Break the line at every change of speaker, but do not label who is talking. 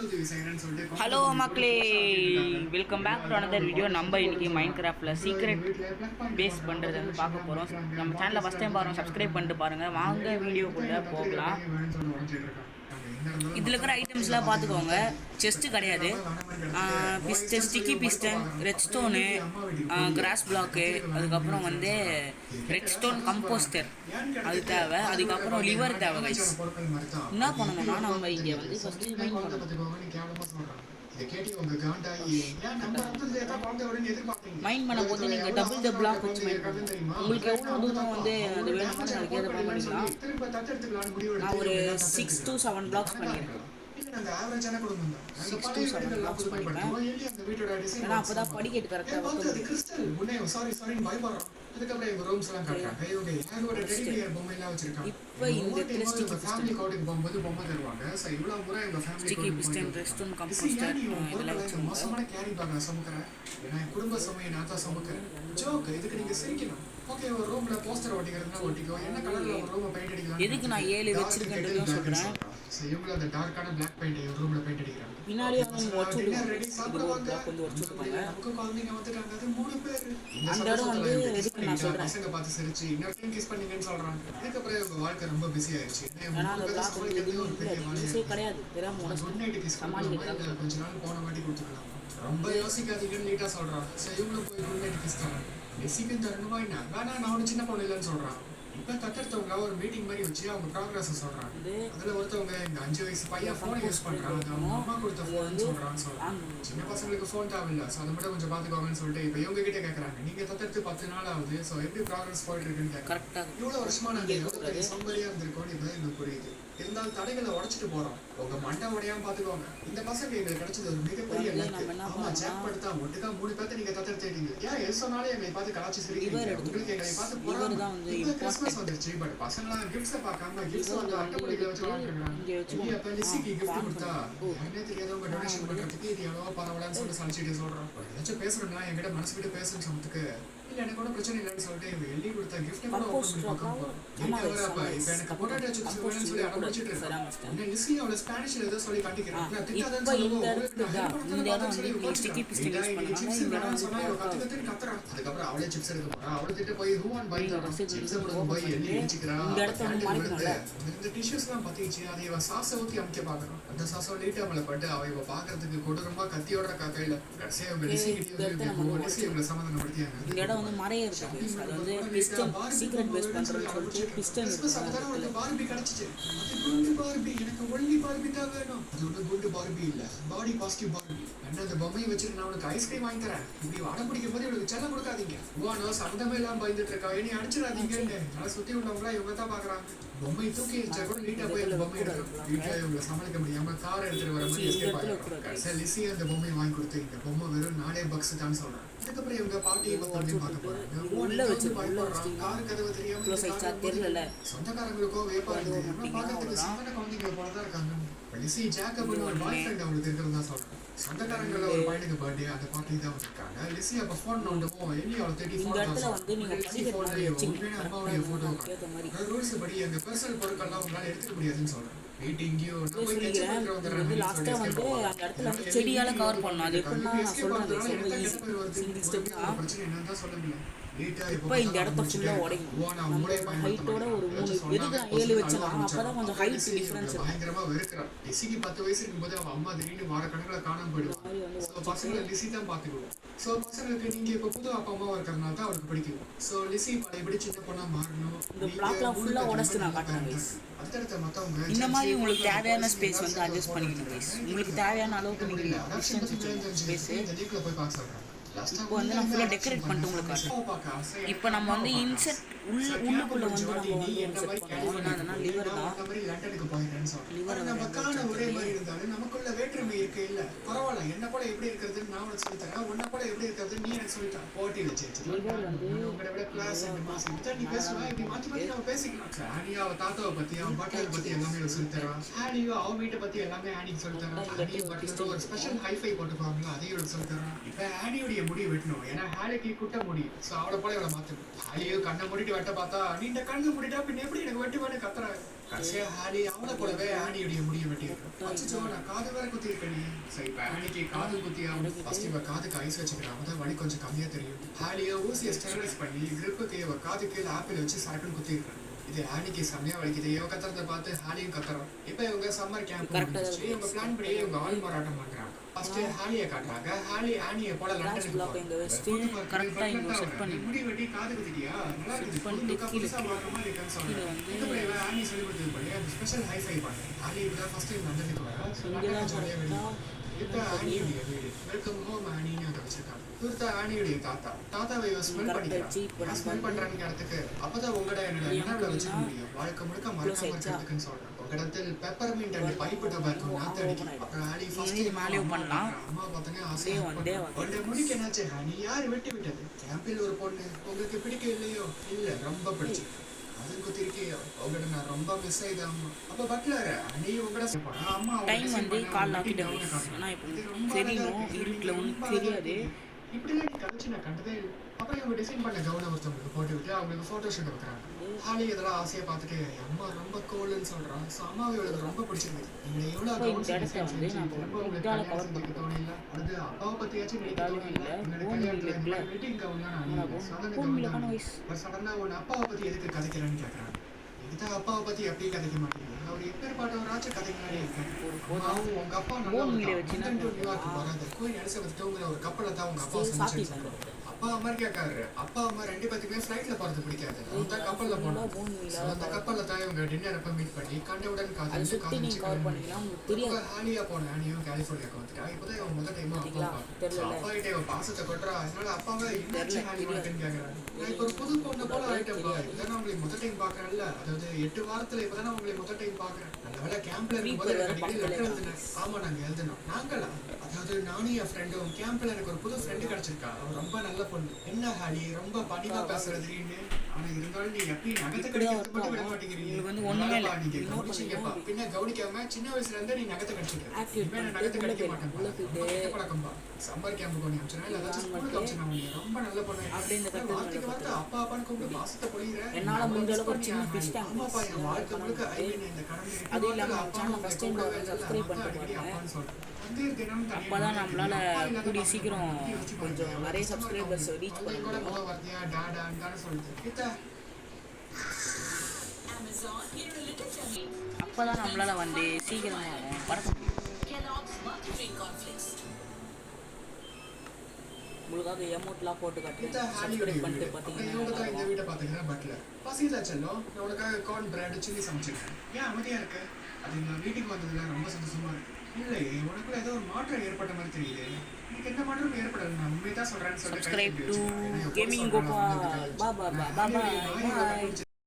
Hello மக்களே, welcome back to another video. நம்ம இன்னைக்கு மைண்ட் கிராஃப்டில் சீக்ரெட் பேஸ் பண்ணுறது வந்து பார்க்க போகிறோம். நம்ம சேனலில் ஃபஸ்ட் டைம் பாருங்கள், சப்ஸ்கிரைப் பண்ணிட்டு பாருங்கள். வாங்க வீடியோக்குள்ளே போகலாம். இதில் இருக்கிற ஐட்டம்ஸ்லாம் பார்த்துக்கோங்க. செஸ்ட்டு கிடையாது, piston, sticky piston, red stone, cross block, அதுக்கப்புறம் வந்து ரெட் ஸ்டோன் கம்போஸ்டர் அது தேவை. அதுக்கப்புறம் லிவர் தேவை. கைஸ் என்ன பண்ணணும்னா, நம்ம இங்கே வந்து ஃபஸ்ட்டு மைண்ட் பண்ணும்போது நீங்கள் டபுள் பிளாக் வச்சு மைண்ட் பண்ணுங்க. உங்களுக்கு எவ்வளோ தூரம் வந்து அது வேணுமோ அதுக்கு ஏற்ற மாதிரி பண்ணிக்கலாம். நான் ஒரு 6 to 7 பிளாக்ஸ் பண்ணியிருக்கேன். 6 to 7 பிளாக்ஸ் பண்ணிப்பேன். ஏன்னா அப்போ தான் படிக்கட்டு கரெக்டாக இப்போ இந்த இடத்துல ஸ்டிக்கி பிஸ்டன், ரெஸ்டோன் கம்போஸ்டர் இதெல்லாம் வச்சுருக்கோம்.
குடும்ப சமயம் நான் தான் சமைக்கிறேன். ஜோக் இதுக்கு நீங்க சிரிக்கணும். ஓகே, ஒரு ரூம்ல போஸ்டர் ஒட்டிக்கிறதுனா ஒட்டிக்கோ. என்ன கலர்ல ஒரு ரூமை பெயிண்ட் அடிக்கலாம்.
எதுக்கு நான் 7 வச்சிருக்கேன்னு சொல்றேன்.
சோ இவங்க அந்த டார்க்கான Black paint ஒரு ரூம்ல பெயிண்ட் அடிக்கிறாங்க.
பின்னாடி வந்து வாட்ச் ரெடி சாப்பிடுவாங்க. கொஞ்சம் வாட்ச் பண்ணுங்க. நமக்கு குழந்தைங்க வந்துட்டாங்க. அது 3 பேர். அந்த இடம் வந்து எதுக்கு நான் சொல்றேன். பசங்க பார்த்து சிரிச்சு இன்னொரு டைம் கிஸ் பண்ணீங்கன்னு சொல்றாங்க. இதுக்கு அப்புறம் உங்க வாழ்க்கை ரொம்ப பிஸி ஆயிருச்சு. ஏன்னா அந்த பிளாக் ஒரு பெரிய விஷயம் கிடையாது. தெரியாம உனக்கு கிஸ் சமாளிக்கிறாங்க. கொஞ்ச நாள் போன வாட்டி கொடுத்துக்கலாம். ரொம்ப யோசிக்காதீங்கன்னு நீட்டா சொல்றான். சரி இவங்களும் போய் குட் கிஸ் தராங்க. மெஸ்ஸிக்கு தரணுமா என்ன? வேணா நான் ஒரு சின்ன பொண்ணு இல்லைன்னு சொல்றான். இப்போ தத்தெடுத்தவங்க ஒரு மீட்டிங் மாதிரி வச்சு அவங்க ப்ராக்ரஸ் சொல்றாங்க. அதுல ஒருத்தவங்க இந்த 5 வயசு பையன் ஃபோனை யூஸ் பண்றான். அவங்க அம்மா கொடுத்த ஃபோன் சொல்றான்னு சொல்றாங்க. சின்ன பசங்களுக்கு ஃபோன் தேவையில்லை, ஸோ அதை மட்டும் கொஞ்சம் பார்த்துக்கோங்கன்னு சொல்லிட்டு இப்போ இவங்க கிட்ட கேட்கறாங்க. நீங்க தத்தெடுத்து 10 நாள் ஆகுது, ஸோ எப்படி ப்ராக்ரஸ் போயிட்டு இருக்குன்னு கேட்கறாங்க. இவ்வளவு வருஷமா நாங்கள் எவ்வளவு சம்பரியா இருந்திருக்கோம்னு இப்போ எனக்கு புரியுது. இருந்தாலும் தடைகளை உடைச்சிட்டு போறோம். உங்க மண்டை உடையாம பாத்துக்கோங்க. இந்த பசங்க எங்களுக்கு கிடைச்சது ஒரு மிகப்பெரிய ஆமா ஜாக் படுத்தா ஒட்டுக்கா 3 பேர்த்த நீங்க தத்தெடுத்துட்டீங்க. ஏன் எது சொன்னாலும் எங்களை பார்த்து கலாச்சி சிரிக்கிறீங்க. உங்களுக்கு எங்களை பார்த்து போறாங்க. கிறிஸ்மஸ் வந்துருச்சு, பட் பசங்களாம் கிஃப்ட்ஸை பார்க்காம கிஃப்ட்ஸ் வந்து அட்டைப்படிகளை வச்சு வாங்கிக்கிறாங்க. அப்ப லிசிக்கு கிஃப்ட் கொடுத்தா என்ன தெரியாதவங்க டொனேஷன் பண்றதுக்கு இது எவ்வளவோ பரவாயில்லன்னு சொல்லி சலிச்சுட்டு சொல்றோம். ஏதாச்சும் பேசுறோம்னா என்கிட்ட மனசு கிட்ட பேசுன்னு சொன்னதுக்கு இல்ல எனக்கு கூட பிரச்சனை இல்லைன்னு சொல்லிட்டு எழுதி கொடுத்த கிஃப்ட் கூட ஓபன் பண்ணி பார்க்க போறோம். இப்ப எனக்கு பொட்டாட்டோ சிப்ஸ் வேணும்னு சொல்லி அடம்பிச்சிட்டு இருக்கேன். லிசி அவளை ஸ்பானிஷ்ல ஏதோ சொல்லி காட்டிக்கிறேன். நான் திட்டாதன்னு கத்துறான். அதுக்கப்புறம் அவளே சிப்ஸ் எடுக்க போறா. அவளை திட்ட போய் ரூவான் பை சிப்ஸ் போய் எள்ளி இடிச்சுக்கிறான். இந்த டிஷ்யூஸ் எல்லாம் பத்திச்சு அதை இவ சாசை ஊத்தி அமைக்க பாக்குறான். அந்த சாசை லைட்டா அவளை பட்டு அவ இவ பாக்குறதுக்கு கொடூரமா கத்தியோட கையில கடைசியா அவங்க லிசி இவங்களை சமாதானப்படுத்தியாங்க. வந்து மறைய இருக்கு. அது வந்து பிஸ்டன் சீக்ரெட் பேஸ் பண்றதுன்னு சொல்லிட்டு பிஸ்டன்
ஒரு பார்பி கிடைச்சிச்சு. அது குண்டு பார்பி. எனக்கு ஒன்லி பார்பி தான் வேணும். அது ஒரு குண்டு பார்பி இல்ல, பாடி பாசிட்டிவ் பார்பி. என்ன அந்த பொம்மையை வச்சுட்டு நான் உனக்கு ஐஸ்கிரீம் வாங்கி தரேன். இப்படி வடை பிடிக்கும் போது இவளுக்கு செல்லம் கொடுக்காதீங்க. ஓனோ சந்தமே எல்லாம் பயந்துட்டு இருக்கா. இனி அடிச்சிடாதீங்கன்னு நல்லா சுத்தி உள்ளவங்களா இவங்க தான் பாக்குறாங்க. பொம்மை தூக்கி வச்சா கூட நீட்டா போய் அந்த பொம்மை எடுக்கும். வீட்டுல இவங்களை சமாளிக்க முடியாம காரை எடுத்துட்டு வர மாதிரி எஸ்கேப் ஆயிடும். லிசி அந்த பொம்மையை வாங்கி கொடுத்து இந்த பொம்மை வெறும் 4 பக்ஸ் தான் சொல்றேன். அதுக்கப்புறம் இவங்க பாட்டி சொந்தக்காரங்களுக்கோ வேப்பா இருக்கு. பாக்கிறதுக்கு சாதாரண குழந்தைங்க போலதான் இருக்காங்க. லிசி ஜாக்கப்னு ஒரு பாய் ஃப்ரெண்ட் அவங்களுக்கு இருக்கிறதா சொல்றேன். சொந்தக்காரங்கள ஒரு பையனுக்கு பர்த்டே, அந்த பார்ட்டி தான் வந்திருக்காங்க. லிசி அப்ப போன் நோண்டவும் எண்ணி அவளை தேடி போன் அம்மாவுடைய போட்டோ ரூல்ஸ் படி அந்த பர்சனல் பொருட்கள்லாம் உங்களால எடுத்துக்க முடியாதுன்னு சொல்றேன்.
செடியால கவர் பண்ணணும். அது எப்படின்னா இப்போ இந்த இடத்த ஃபுல்லா உடையும். ஹைட்டோட ஒரு 3 எதுக்கு 7 வச்சா அப்பதான் கொஞ்சம் ஹைட் டிஃபரன்ஸ்
பயங்கரமா வெறுக்கிறான். லிசிக்கு 10 வயசு இருக்கும்போது அவன் அம்மா திடீர்னு வாரக்கணக்குல காணாம போயிடுவான். பசங்களை லிசி தான் பாத்துக்குவோம். சோ பசங்களுக்கு நீங்க இப்ப புது அப்பா அம்மாவா இருக்கிறதுனால தான் அவருக்கு பிடிக்கும். சோ லிசி எப்படி சின்ன பொண்ணா மாறணும். இந்த பிளாக்லாம் ஃபுல்லா உடைச்சு நான் காட்டுறேன். அடுத்த மத்தவங்க இந்த மாதிரி உங்களுக்கு தேவையான ஸ்பேஸ் வந்து அட்ஜஸ்ட் பண்ணிக்கணும் கைஸ். உங்களுக்கு தேவையான அளவுக்கு நீங்க ஸ்பேஸ் போய் பார்க்க சொல்றேன். இப்போ வந்து நம்ம ஃபுல்லாக டெக்கரேட் பண்ணிட்டு உங்களுக்கு காட்டுறோம். இப்போ நம்ம வந்து இன்செர்ட் உள்ளுக்குள்ள வந்து நம்ம வந்து இன்செர்ட் பண்ணுவோம். என்னதுன்னா லிவர் தான். லிவர் ஒரே மாதிரி இருந்தாலும் நமக்குள்ள வேற்றுமை இருக்கு. இல்ல பரவாயில்ல, என்ன போல எப்படி இருக்கிறதுன்னு நான் உனக்கு சொல்லி தரேன். உன்ன போல எப்படி இருக்கிறதுன்னு நீ எனக்கு சொல்லிட்டேன். போட்டி வச்சு உங்களை விட கிளாஸ் நீ பேசுவா. இப்படி மாற்றி மாற்றி நம்ம பேசிக்கலாம். ஆனியா அவ தாத்தாவை பத்தி அவன் பாட்டியை பத்தி எல்லாமே சொல்லி தரான். ஆனியோ அவன் வீட்டை பத்தி எல்லாமே ஆனிக்கு சொல்லி தரான். ஆனியோ பட்டியோட ஒரு ஸ்பெஷல் ஹைஃபை போட்டுப்பாங்களா அதையும் சொல்லி தரான். இப்ப ஆனியோடைய முடி வெட்டணும். ஏன்னா ஹாலிக்கு குட்ட முடி. சோ அவளை போல இவளை மாத்தணும். ஹாலியோ கண்ணை மூடிட்டு வெட்ட பார்த்தா நீ இந்த கண்ணை மூடிட்டா பின்ன எப்படி எனக்கு வெட்டுவானு கத்துறாரு. கடைசியா ஹாலி அவனை போலவே ஆனியுடைய முடிய வெட்டியிருக்கான். அச்சோ நான் காது வேற குத்திருக்கேன். சரி இப்ப ஆனிக்கு காது குத்தியாகும். ஃபர்ஸ்ட் இவ காதுக்கு ஐஸ் வச்சுக்கிறான். அப்பதான் வலி கொஞ்சம் கம்மியா தெரியும். ஹாலியை ஊசியை ஸ்டெரிலைஸ் பண்ணி கிரிப்புக்கு இவ காதுக்கு ஆப்பிள் வச்சு சரக்குன்னு குத்திருக்கான். இது ஆனிக்கு செம்மையா வலிக்குது. இவ கத்துறத பார்த்து ஹாலியும் கத்துறான். இப்ப இவங்க சம்மர் கேம்ப் முடிஞ்சிச்சு. இவங்க பிளான் பண்ணி இவங்க ஆள் மாறாட்டம் பண்றாங்க. ஃபர்ஸ்ட் ஹாலியை காட்டுறாங்க. ஹாலி ஆனியை போல லண்டனுக்கு முடி வெட்டி காது குத்திட்டியா நல்லா இருக்குது புதுசா மாற மாதிரி இருக்குன்னு சொல்றேன். இதுக்கப்புறம் இவன் ஆனி சொல்லி கொடுத்ததுபடி அந்த ஸ்பெஷல் ஹைஃபை பண்ணேன். ஆனி இப்பதான் ஃபர்ஸ்ட் டைம் லண்டனுக்கு வர ஜாலியா வெளியே இப்ப ஆனியுடைய வீடு வெல்கம் ஹோம் ஆனின்னு அங்க வச்சிருக்காங்க. இவர்த்த ஆனியுடைய தாத்தாவை இவ ஸ்மெல் பண்ணிக்கிறான். ஸ்மெல் பண்றாங்க இடத்துக்கு அப்பதான் உங்களோட என்னோட நினைவுல வச்சுக்க முடியும். வாழ்க்கை முழுக்க மறக்காம இருக்கிறதுக்குன்னு சொல்றேன். இடத்தில் பெப்பர்மின்ட் அண்ட் பைப்பு டபாக்கோ நாத்து அடிக்கும். அப்புறம் ஆனி ஃபர்ஸ்ட் அம்மா பார்த்தனே ஆசையா உன்னுடைய முடிக்கு என்னாச்சு ஆனி யாரு வெட்டி விட்டது? கேம்பில் ஒரு பொண்ணு உங்களுக்கு பிடிக்க இல்லையோ? இல்ல ரொம்ப பிடிச்சு அதுக்கு திருக்கியோ உங்கள்கிட்ட நான் ரொம்ப மிஸ் ஆயிதான் அம்மா. அப்ப பட்லர் நீ உங்கள்கிட்ட அம்மா
டைம் வந்து கால் ஆக்கிட்டேன். ஆனால் இப்போ தெரியணும் இருட்டில் ஒன்றும் தெரியாது.
இப்படிலாம் நீ கழிச்சு நான் கண்டதே இல்லை. அப்புறம் இவங்க டிசைன் பண்ண கவுனை ஒருத்தவங்களுக்கு போட்டு விட்டு அவங்களுக்கு ஃபோட்டோ ஷூட் வைக்கிறாங்க. ஹாலி இதெல்லாம் ஆசையை பார்த்துட்டு அம்மா ரொம்ப கோல்னு சொல்கிறான். ஸோ அம்மாவை இவளுக்கு ரொம்ப பிடிச்சிருக்கு. நீங்கள் எவ்வளோ கவுன் டிசைன் செஞ்சு ரொம்ப உங்களுக்கு கல்யாணம் செஞ்சுக்க தோணில்லை. அது அப்பாவை பற்றியாச்சும் எனக்கு தோணில்லை. என்னோட கல்யாணத்தில் வெட்டிங் கவுன்லாம் நான் சடங்கு கவுன் தான். சடனாக உன் அப்பாவை பற்றி எதுக்கு கதைக்கிறேன்னு கேட்குறாங்க. இதுதான் அப்பாவை பற்றி எப்படி கதைக்க மாட்டேங்குது. அவர் எப்பேற்பட்டவராச்சும் கதைங்களாலே இருக்காரு. உங்க அப்பா நல்லா நியூயார்க்கு வராது கோயில் எலிசபெத் டூங்கிற ஒரு கப்பலை தான் உங்க அப்பா செஞ்சு அப்பா அமெரிக்காக்காரரு. அப்பா அம்மா ரெண்டு பேத்துக்குமே ஃப்ளைட்ல போறது பிடிக்காது. அந்த கப்பல்ல போனோம். அந்த கப்பல்ல தான் இவங்க டின்னர் அப்ப மீட் பண்ணி கண்டவுடன் காதலிச்சு ஹாலியா போன ஆனியும் கலிஃபோர்னியாவுக்கு வந்துட்டா. இப்போதான் இவன் முதல் டைமா அப்பா கிட்ட இவன் பாசத்தை கொட்டுறா. அதனால அப்பாவை என்னாச்சு ஹாலி உனக்குன்னு கேட்கறாரு. நான் இப்போ ஒரு புது பொண்ணு போல ஆயிட்டப்பா. இப்பதான் உங்களுக்கு முதல் டைம் பாக்குறேன்ல. அதாவது 8 வாரத்துல இப்பதான் உங்களுக்கு முதல் டைம் பாக்குறேன். நல்ல வேலை கேம்ப்ல இருக்கும்போது லெட்டர் எழுதினேன். ஆமா நாங்க எழுதினோம். நாங்களா? அதாவது நானும் என் ஃப்ரெண்டும் கேம்ப்ல எனக்கு ஒரு புது ஃப்ரெண்டு கிடைச்சிருக்கா. அவன் ரொம்ப நல்ல பொண்ணு. என்ன ஹாலி ரொம்ப பணிவா பேசுறதுன்னு. ஆனா இருந்தாலும் நீங்க எப்படி நகத்தை கடிக்கிறது மட்டும் விட மாட்டேங்கிறீங்க. நீங்க கவனிச்சீங்கப்பா. பின்ன கவனிக்காம சின்ன வயசுல இருந்தே நீ நகத்தை கடிச்சிருக்க. நகத்தை கடிக்க மாட்டேன். பழக்கம்பா சம்மர் கேம்புக்கு ஒன்று அமிச்சினா இல்லை ஏதாச்சும் ஸ்கூலுக்கு அமிச்சினா உனக்கு ரொம்ப நல்ல பொண்ணு. வார்த்தைக்கு வார்த்தை அப்பா அப்பான்னு கூப்பிட்டு பாசத்தை பொழிகிற. அம்மாப்பா என் வாழ்க்கை முழுக்க ஐவின் இந்த கடமை அப்பான்னு சொல்றேன்.
அப்பதான் நம்மளால கூடிய சீக்கிரம் கொஞ்சம் நிறைய சப்ஸ்கிரைபர்ஸ் ரீச் பண்ண அப்பதான் நம்மளால வந்து சீக்கிரம் பறக்க முடியும். உங்களுக்காக எமௌண்ட்லாம் போட்டு காட்டுறேன். சப்ஸ்கிரைப் பண்ணிட்டு பார்த்தீங்கன்னா
இந்த வீட்டை பார்த்துக்கிறேன். பட்லர் பசிதா செல்லம் நான் உனக்காக கார்ன் பிரெட் சில்லி சமைச்சிருக்கேன். ஏன் அமைதியா இருக்க? அது நான் வீட்டுக்கு வந்ததுல ரொம்ப சந்தோஷமா இருக்கு. இல்லையே உனக்குள்ள ஏதோ ஒரு மாற்றம் ஏற்பட்ட மாதிரி தெரியுது. எனக்கு எந்த மாற்றமும் ஏற்படல. நான் உண்மையை தான் சொல்றேன்னு சொல்லி
subscribe to gaming Gopal. Bye.